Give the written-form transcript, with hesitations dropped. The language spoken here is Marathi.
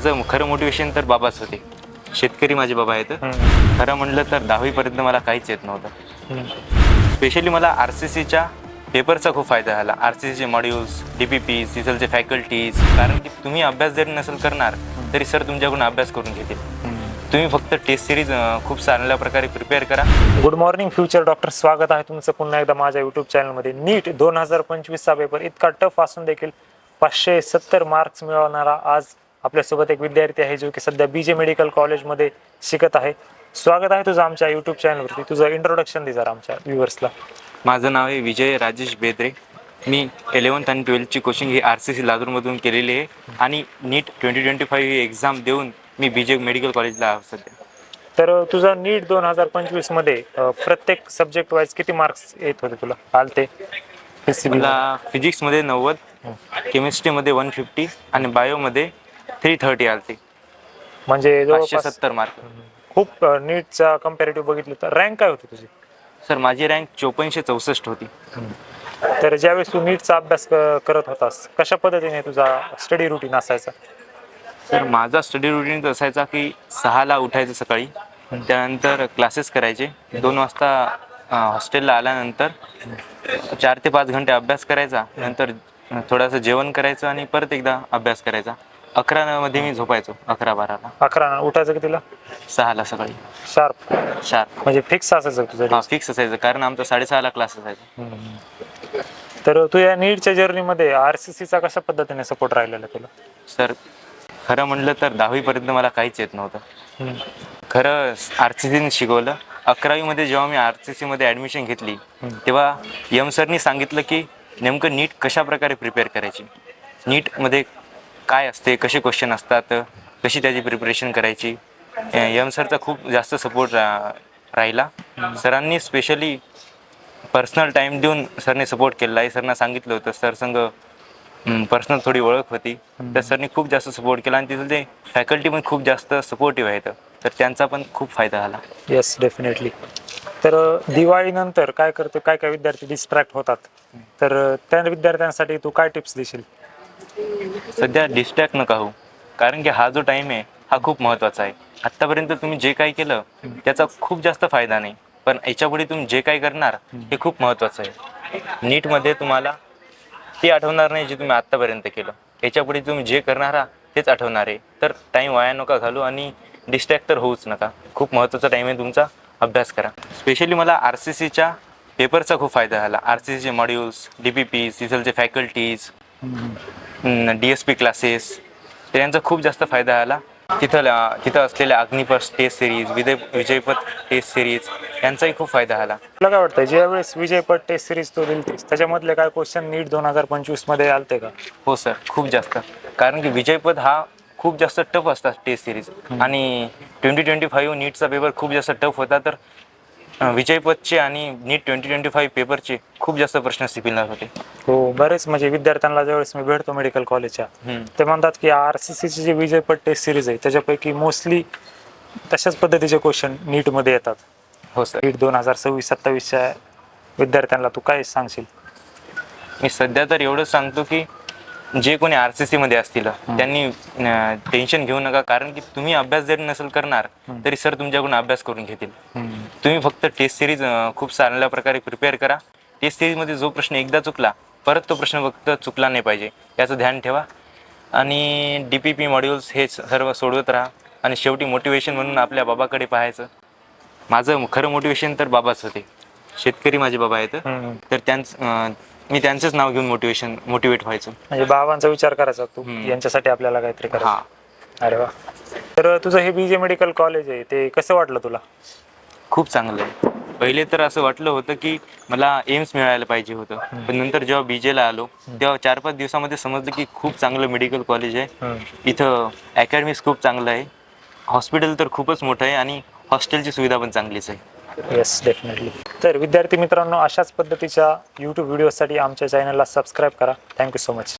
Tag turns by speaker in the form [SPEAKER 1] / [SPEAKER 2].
[SPEAKER 1] माझं खरं मोटिवेशन तर बाबाच होते. शेतकरी माझे बाबा आहेत. खरं म्हणलं तर 10वीपर्यंत मला काहीच येत नव्हतं. स्पेशली मला RCCच्या पेपरचा खूप फायदा झाला. RCCचे मॉड्यूल्स, DPP, सिझलचे फॅकल्टीज. कारण की तुम्ही अभ्यास जरी नसेल करणार तरी सर तुमच्याकडून अभ्यास करून घेतील. तुम्ही फक्त टेस्ट सिरीज खूप चांगल्या प्रकारे प्रिपेअर करा.
[SPEAKER 2] गुड मॉर्निंग फ्युचर डॉक्टर, स्वागत आहे तुमचं पुन्हा एकदा माझ्या यूट्यूब चॅनलमध्ये. नीट 2025चा पेपर इतका टफ असून देखील 570 मार्क्स मिळवणारा आज आपल्यासोबत एक विद्यार्थी आहे जो की सध्या BJ मेडिकल कॉलेजमध्ये शिकत आहे. स्वागत आहे तुझं आमच्या यूट्यूब चॅनलवरती. तुझं इंट्रोडक्शन दे जरा आमच्या व्ह्युअर्सला.
[SPEAKER 1] माझं नाव आहे विजय राजेश बेद्रे. मी 11th आणि 12thची कोचिंग ही RCC लातूरमधून केलेली आहे आणि नीट 2025 ही एक्झाम देऊन मी BJ मेडिकल कॉलेजला आहे सध्या.
[SPEAKER 2] तर तुझा नीट 2025 मध्ये प्रत्येक सब्जेक्ट वाईज किती मार्क्स येत होते तुला आलते?
[SPEAKER 1] मला फिजिक्समध्ये 90, केमिस्ट्रीमध्ये 150 आणि बायोमध्ये 330 आलते.
[SPEAKER 2] म्हणजे
[SPEAKER 1] 570 मार्क.
[SPEAKER 2] खूप नीटचा कम्पॅरेटिव्ह बघितलं तर रँक काय होती तुझी?
[SPEAKER 1] सर माझी रँक 5464 होती.
[SPEAKER 2] तर ज्यावेळेस तू नीटचा अभ्यास करत होतास कशा पद्धतीने तुझा स्टडी रुटीन असायचा?
[SPEAKER 1] सर माझा स्टडी रुटीन असायचा की 6ला उठायचं सकाळी, त्यानंतर क्लासेस करायचे. 2 वाजता हॉस्टेलला आल्यानंतर 4 ते 5 घंटे अभ्यास करायचा. नंतर थोडंसं जेवण करायचं आणि परत एकदा अभ्यास करायचा. 11मध्ये मी झोपायचो. 11-12ला.
[SPEAKER 2] 11 उठायचं कितीला?
[SPEAKER 1] 6ला सकाळी
[SPEAKER 2] शार्प.
[SPEAKER 1] शार्प.
[SPEAKER 2] म्हणजे फिक्स असायचं तुझं?
[SPEAKER 1] हा, फिक्स असायचं कारण आमचा 6:30ला क्लास असायचा.
[SPEAKER 2] तर तू या नीटच्या जर्नीमध्ये RCCचा कशा पद्धतीने सपोर्ट राहिलेला तुला?
[SPEAKER 1] सर खरं म्हणलं तर 10वीपर्यंत मला काहीच येत नव्हतं. खरं RCCने शिकवलं. 11वीमध्ये जेव्हा मी RCCमध्ये ॲडमिशन घेतली तेव्हा सरनी सांगितलं की नेमकं नीट कशा प्रकारे प्रिपेअर करायची, नीटमध्ये काय असते, कसे क्वेश्चन असतात, कशी त्याची प्रिपरेशन करायची. सरचा खूप जास्त सपोर्ट राहिला. सरांनी स्पेशली पर्सनल टाईम देऊन सरने सपोर्ट केला आहे. सरना सांगितलं होतं, सर संग पर्सनल थोडी ओळख होती, तर सरने खूप जास्त सपोर्ट केला आणि तिथं ते फॅकल्टी पण खूप जास्त सपोर्टिव्ह आहेत, तर त्यांचा पण खूप फायदा झाला.
[SPEAKER 2] Yes, definitely. तर दिवाळीनंतर काय करतो, काय काय विद्यार्थी डिस्ट्रॅक्ट होतात, तर त्या विद्यार्थ्यांसाठी तू काय टिप्स देशील?
[SPEAKER 1] सध्या डिस्ट्रॅक्ट नका हो, कारण की हा जो टाईम आहे हा खूप महत्त्वाचा आहे. आत्तापर्यंत तुम्ही जे काही केलं त्याचा खूप जास्त फायदा नाही, पण याच्यापुढे तुम्ही जे काही करणार हे खूप महत्त्वाचं आहे. नीटमध्ये तुम्हाला ते आठवणार नाही जे तुम्ही आत्तापर्यंत केलं, याच्यापुढे तुम्ही जे करणार आहात तेच आठवणार आहे. तर टाईम वाया नका घालू आणि डिस्ट्रॅक्ट तर होऊच नका. खूप महत्त्वाचा टाईम आहे तुमचा, अभ्यास करा. स्पेशली मला RCCच्या पेपरचा खूप फायदा झाला. RCCचे मॉड्यूल्स, DPP, सिझलचे फॅकल्टीज, DSP क्लासेस, त्यांचा खूप जास्त फायदा झाला. तिथं असलेल्या Agnipath test series, Vijaypath test series यांचाही खूप फायदा झाला.
[SPEAKER 2] तुला काय वाटतं, ज्यावेळेस विजयपथ टेस्ट सिरीज तो दिलतीस त्याच्यामधले काय क्वेश्चन नीट 2025 मध्ये आलते का?
[SPEAKER 1] हो सर, खूप जास्त. कारण की विजयपथ हा खूप जास्त टफ असतात टेस्ट सिरीज आणि 2025 नीटचा पेपर खूप जास्त टफ होता. तर विजयपथचे आणि नीट 2025 पेपरचे खूप जास्त प्रश्न सिपिलर होते.
[SPEAKER 2] हो, बरेच म्हणजे विद्यार्थ्यांना ज्यावेळेस मी भेटतो मेडिकल कॉलेजच्या, ते म्हणतात की RCCचे जे विजयपथ टेस्ट सिरीज आहे त्याच्यापैकी मोस्टली तशाच पद्धतीचे क्वेश्चन नीटमध्ये येतात.
[SPEAKER 1] हो सर.
[SPEAKER 2] नीट 2026-27च्या विद्यार्थ्यांना तू काय सांगशील?
[SPEAKER 1] मी सध्या तर एवढंच सांगतो की जे कोणी RCCमध्ये असतील त्यांनी टेन्शन घेऊ नका, कारण की तुम्ही अभ्यास जरी नसेल करणार तरी सर तुमच्याकडून अभ्यास करून घेतील. तुम्ही फक्त टेस्ट सिरीज खूप चांगल्या प्रकारे प्रिपेअर करा. टेस्ट सिरीजमध्ये जो प्रश्न एकदा चुकला परत तो प्रश्न फक्त चुकला नाही पाहिजे याचं ध्यान ठेवा. आणि DPP मॉड्यूल्स हे सर्व सोडवत राहा. आणि शेवटी मोटिवेशन म्हणून आपल्या बाबाकडे पाहायचं. माझं खरं मोटिवेशन तर बाबाच होते. शेतकरी माझे बाबा आहेत, तर मी त्यांचंच नाव घेऊन मोटिवेट व्हायचं.
[SPEAKER 2] म्हणजे बाबांचा विचार करायचा तू, यांच्यासाठी आपल्याला काहीतरी करायचं. अरे वा. तर तुझं हे BJ मेडिकल कॉलेज आहे ते कसं वाटलं तुला?
[SPEAKER 1] खूप चांगलं आहे. पहिले तर असं वाटलं होतं की मला एम्स मिळायला पाहिजे होतं, पण नंतर जेव्हा BJला आलो तेव्हा 4-5 दिवसामध्ये समजलं की खूप चांगलं मेडिकल कॉलेज आहे. इथं अकॅडमिक्स खूप चांगलं आहे, हॉस्पिटल तर खूपच मोठं आहे आणि हॉस्टेलची सुविधा पण चांगलीच आहे.
[SPEAKER 2] Yes, definitely. तर विद्यार्थी मित्रांनो, अशाच पद्धतीच्या यूट्यूब व्हिडिओसाठी आमच्या चॅनलला सबस्क्राईब करा. Thank you so much.